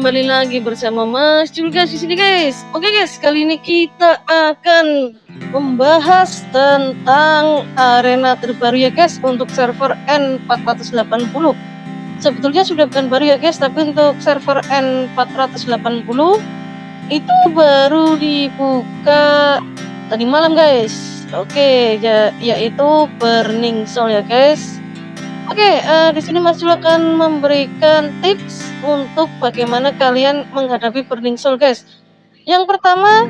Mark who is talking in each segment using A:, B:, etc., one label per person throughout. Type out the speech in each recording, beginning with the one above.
A: kembali lagi bersama Mas Jul guys di sini guys. Oke guys, kali ini kita akan membahas tentang arena terbaru ya guys untuk server N480. Sebetulnya sudah bukan baru ya guys, tapi untuk server N480 itu baru dibuka tadi malam guys. Oke, yaitu Burning Soul ya guys. Oke, di sini Mas Jul akan memberikan tips untuk bagaimana kalian menghadapi Burning Soul guys. Yang pertama,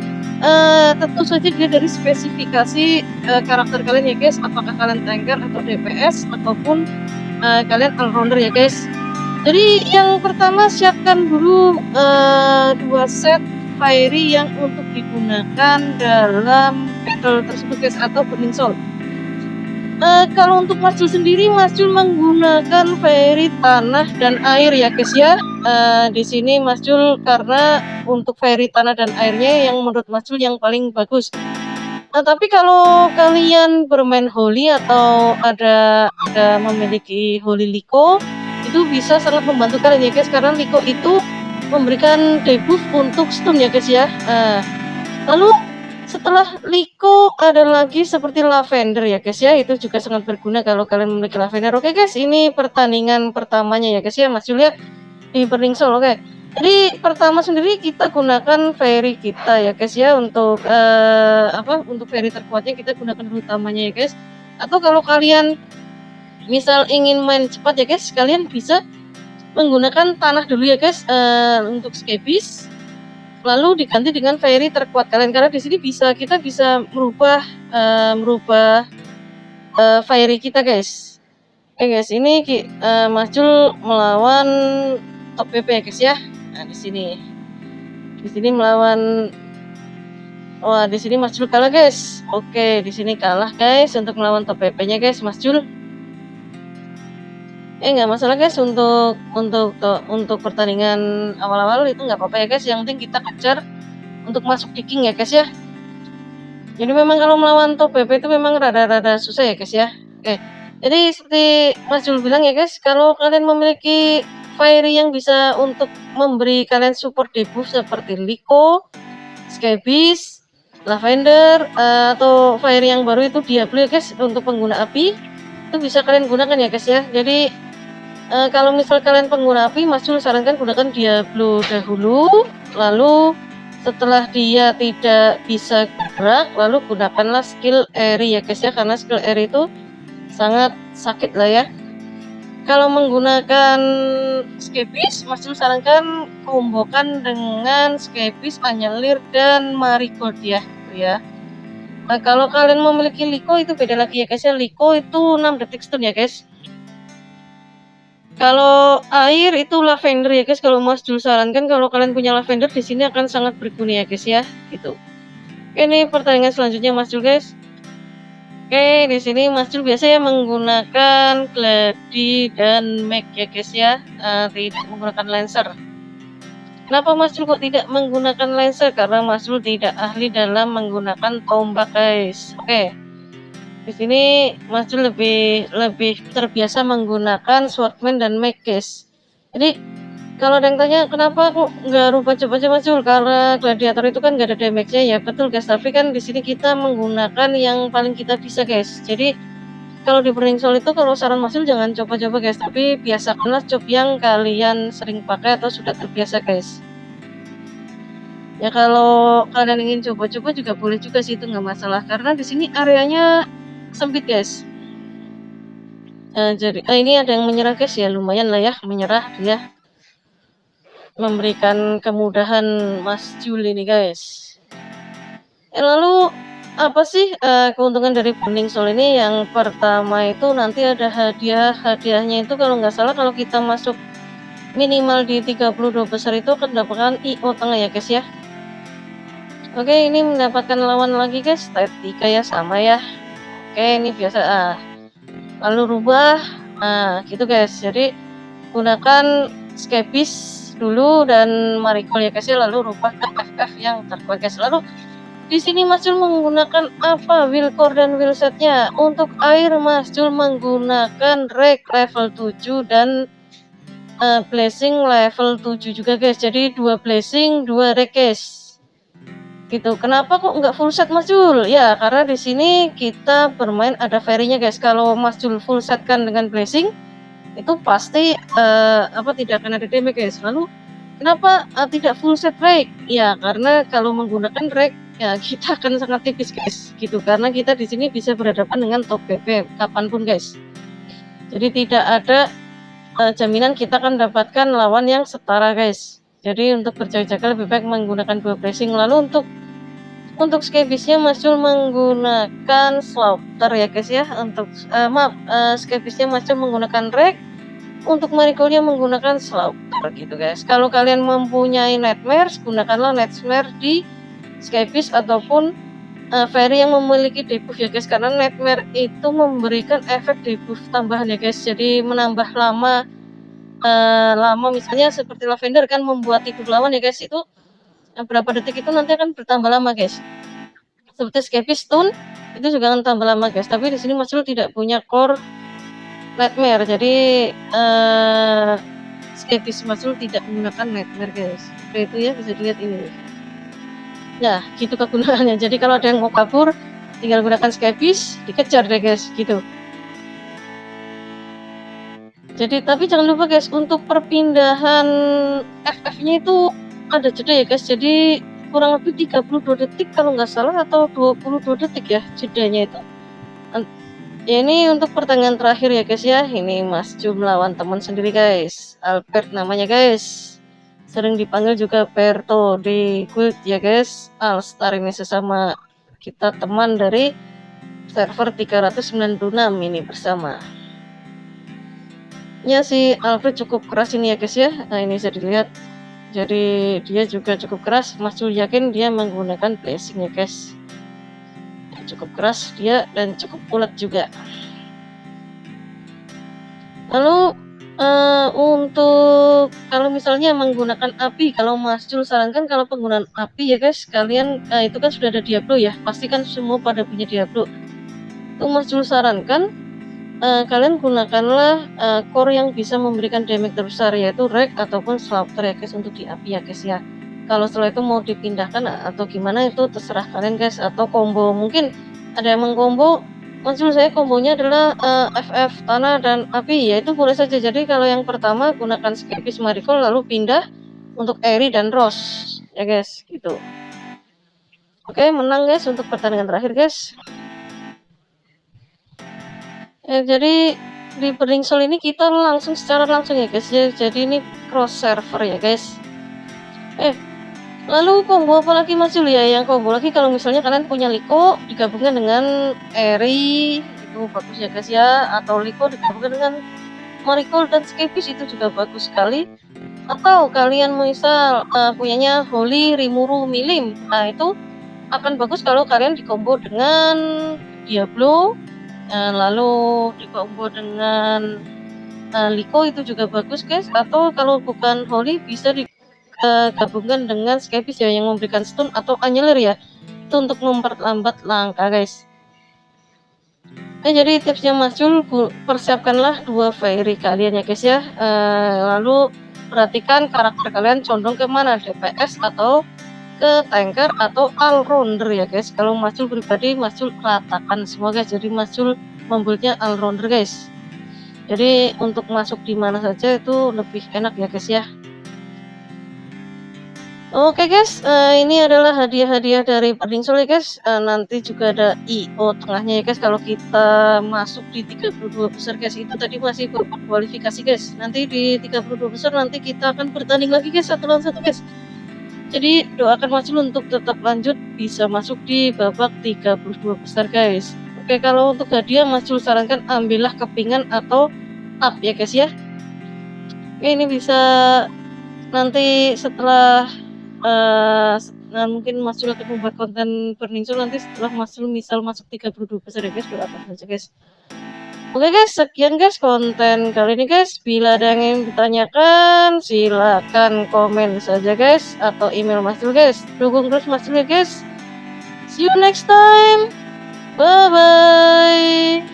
A: tentu saja dia dari spesifikasi karakter kalian ya guys. Apakah kalian tanker atau DPS ataupun kalian all-rounder ya guys. Jadi yang pertama, siapkan dulu 2 set fiery yang untuk digunakan dalam battle tersebut guys, atau Burning Soul. Kalau untuk Mas Jul sendiri, Mas Jul menggunakan fairy tanah dan air ya guys ya. Di sini Mas Jul karena untuk fairy tanah dan airnya yang menurut Mas Jul yang paling bagus. Tapi kalau kalian bermain Holy atau ada memiliki Holy Liko, itu bisa sangat membantu kalian ya guys, karena Liko itu memberikan debuff untuk stun ya guys ya. Lalu setelah Liko ada lagi seperti Lavender ya guys ya, itu juga sangat berguna kalau kalian memiliki Lavender. Oke guys, ini pertandingan pertamanya ya guys ya, Mas Jul ya di Burning Soul. Oke, jadi pertama sendiri kita gunakan fairy kita ya guys ya, untuk untuk fairy terkuatnya kita gunakan utamanya ya guys. Atau kalau kalian misal ingin main cepat ya guys, kalian bisa menggunakan tanah dulu ya guys untuk Scabies, lalu diganti dengan fairy terkuat kalian, karena di sini kita bisa merubah fairy kita guys. Oke guys, ini Mas Jul melawan top PP ya guys ya. Nah di sini melawan, wah di sini Mas Jul kalah guys. Oke, di sini kalah guys untuk melawan top PP nya guys Mas Jul. Nggak masalah guys, untuk pertandingan awal-awal itu nggak apa-apa ya guys, yang penting kita kejar untuk masuk di king ya guys ya. Jadi memang kalau melawan top PP itu memang rada-rada susah ya guys ya. Oke, jadi seperti Mas Jul bilang ya guys, kalau kalian memiliki fairy yang bisa untuk memberi kalian support debuff seperti Liko, Scabies, Lavender, atau fairy yang baru itu Diablo ya guys untuk pengguna api, itu bisa kalian gunakan ya guys ya. Jadi kalau misal kalian pengguna api, Mas Jul sarankan gunakan Diablo dahulu, lalu setelah dia tidak bisa gerak, lalu gunakanlah skill Eri ya guys ya, karena skill Eri itu sangat sakit lah ya. Kalau menggunakan Scabies, Mas Jul sarankan kombokan dengan Scabies, Anyelir, dan Marigold ya. Nah kalau kalian memiliki Liko itu beda lagi ya guys ya. Liko itu 6 detik stun ya guys. Kalau air itu Lavender ya guys. Kalau Mas Jul sarankan kalau kalian punya Lavender di sini akan sangat berguna ya guys ya. Gitu. Oke, ini pertandingan selanjutnya Mas Jul guys. Oke, di sini Mas Jul biasanya menggunakan Gladi dan Meg ya guys ya. Tidak menggunakan Lancer. Kenapa Mas Jul kok tidak menggunakan Lancer? Karena Mas Jul tidak ahli dalam menggunakan tombak guys. Oke. Di sini Mas Jul lebih terbiasa menggunakan Swordman dan Meg guys. Jadi kalau ada yang tanya kenapa kok nggak rubah coba aja Mas Jul, karena gladiator itu kan nggak ada damage-nya ya, betul guys. Tapi kan di sini kita menggunakan yang paling kita bisa guys. Jadi kalau di Burning Soul itu kalau saran Mas Jul jangan coba-coba guys, tapi biasakanlah job yang kalian sering pakai atau sudah terbiasa guys. Ya kalau kalian ingin coba-coba juga boleh juga sih, itu nggak masalah, karena di sini areanya sempit guys. Jadi ini ada yang menyerah guys ya, lumayan lah ya menyerah dia, memberikan kemudahan Mas Jul ini guys. Lalu apa sih keuntungan dari Burning Soul ini? Yang pertama itu nanti ada hadiahnya itu, kalau nggak salah kalau kita masuk minimal di 32 besar itu akan mendapatkan IO tengah ya guys ya. Oke, ini mendapatkan lawan lagi guys, type 3 ya, sama ya. Oke, ini biasa. Lalu rubah, gitu guys. Jadi gunakan Scabies dulu dan Marigold ya guys ya, lalu rubah ke FF yang terkuat guys. Lalu di sini Mas Jul menggunakan apa? Willcore dan Willsetnya. Untuk air Mas Jul menggunakan Rek level 7 dan blessing level 7 juga guys. Jadi 2 blessing 2 rek guys. Gitu. Kenapa kok nggak full set Mas Jul? Ya karena di sini kita bermain ada fairy-nya guys. Kalau Mas Jul full set kan dengan blessing itu pasti tidak akan ada damage guys. Lalu kenapa tidak full set rek? Ya karena kalau menggunakan rek ya kita akan sangat tipis guys gitu, karena kita di sini bisa berhadapan dengan top PP kapanpun guys. Jadi tidak ada jaminan kita akan dapatkan lawan yang setara guys. Jadi untuk berjaga-jaga lebih baik menggunakan 2 pressing. Lalu untuk skybisnya Mas Jul menggunakan slaughter ya guys ya. Untuk skybisnya Mas Jul menggunakan rek. Untuk marigoldnya menggunakan slaughter gitu guys. Kalau kalian mempunyai nightmares, gunakanlah nightmare di skybis ataupun fairy yang memiliki debuff ya guys, karena nightmare itu memberikan efek debuff tambahan ya guys. Jadi menambah lama misalnya seperti lavender kan membuat tidur lawan ya guys, itu berapa detik itu nanti akan bertambah lama guys. Seperti skybis stun itu juga akan tambah lama guys. Tapi di sini Mas Jul tidak punya core nightmare, jadi skybis Mas Jul tidak menggunakan nightmare guys. Seperti itu ya, bisa dilihat ini. Nah gitu kegunaannya. Jadi kalau ada yang mau kabur tinggal gunakan skybis, dikejar deh guys gitu. Jadi tapi jangan lupa guys, untuk perpindahan FF-nya itu ada jeda ya guys. Jadi kurang lebih 32 detik kalau nggak salah, atau 22 detik ya jedanya itu. Ya ini untuk pertandingan terakhir ya guys ya. Ini Mas Jul melawan teman sendiri guys, Albert namanya guys. Sering dipanggil juga Perto di guild ya guys. Alstar ini sesama kita teman dari server 396 ini bersama. Ya si Alfred cukup keras ini ya guys ya. Nah ini bisa dilihat. Jadi dia juga cukup keras. Mas Jul yakin dia menggunakan blessing ya guys. Cukup keras dia dan cukup ulet juga. Lalu untuk kalau misalnya menggunakan api, kalau Mas Jul sarankan kalau penggunaan api ya guys, kalian itu kan sudah ada Diablo ya, pasti kan semua pada punya Diablo. Itu Mas Jul sarankan kalian gunakanlah core yang bisa memberikan damage terbesar, yaitu rek ataupun slaughter ya guys untuk di api ya guys ya. Kalau setelah itu mau dipindahkan atau gimana itu terserah kalian guys, atau combo mungkin ada yang mengkombo. Maksud saya kombonya adalah FF tanah dan api ya, itu boleh saja. Jadi kalau yang pertama gunakan skybis marigold lalu pindah untuk Eri dan Rose ya guys gitu. Oke menang guys untuk pertandingan terakhir guys. Jadi di Burning Soul ini kita secara langsung ya guys. Jadi ini cross server ya guys. Lalu combo apa lagi Mas Jul ya? Yang combo lagi kalau misalnya kalian punya Liko digabungkan dengan Eri itu bagus ya guys ya, atau Liko digabungkan dengan marigold dan skybis itu juga bagus sekali. Atau kalian misal punyanya Holy, Rimuru, Milim, nah itu akan bagus kalau kalian dikombo dengan Diablo, lalu dikombo dengan Liko itu juga bagus guys. Atau kalau bukan Holy bisa gabungkan dengan skybis ya yang memberikan stun atau anyelir ya, itu untuk memperlambat langkah guys. Jadi tipsnya Mas Jul, persiapkanlah 2 fairy kalian ya guys ya. Lalu perhatikan karakter kalian condong ke mana, DPS atau ke tanker atau all rounder ya guys. Kalau Mas Jul pribadi, Mas Jul ratakan semua guys. Jadi Mas Jul membuildnya all rounder guys. Jadi untuk masuk di mana saja itu lebih enak ya guys ya. Oke guys, ini adalah hadiah-hadiah dari Burning Soul ya guys. Nanti juga ada IO tengahnya ya guys. Kalau kita masuk di 32 besar guys, itu tadi masih kualifikasi guys. Nanti di 32 besar nanti kita akan bertanding lagi guys, 1 lawan 1 guys. Jadi doakan Mas Jul untuk tetap lanjut bisa masuk di babak 32 besar guys. Oke, kalau untuk hadiah Mas Jul sarankan ambillah kepingan atau up ya guys ya. Oke, ini bisa nanti setelah mungkin Mas Jul akan membuat konten Burning Soul nanti setelah Mas Jul misal masuk 32 besar ya guys, doakan saja guys. Oke guys, sekian guys konten kali ini guys. Bila ada yang ingin ditanyakan silakan komen saja guys, atau email Mas Jul guys. Dukung terus Mas Jul ya guys. See you next time. Bye bye.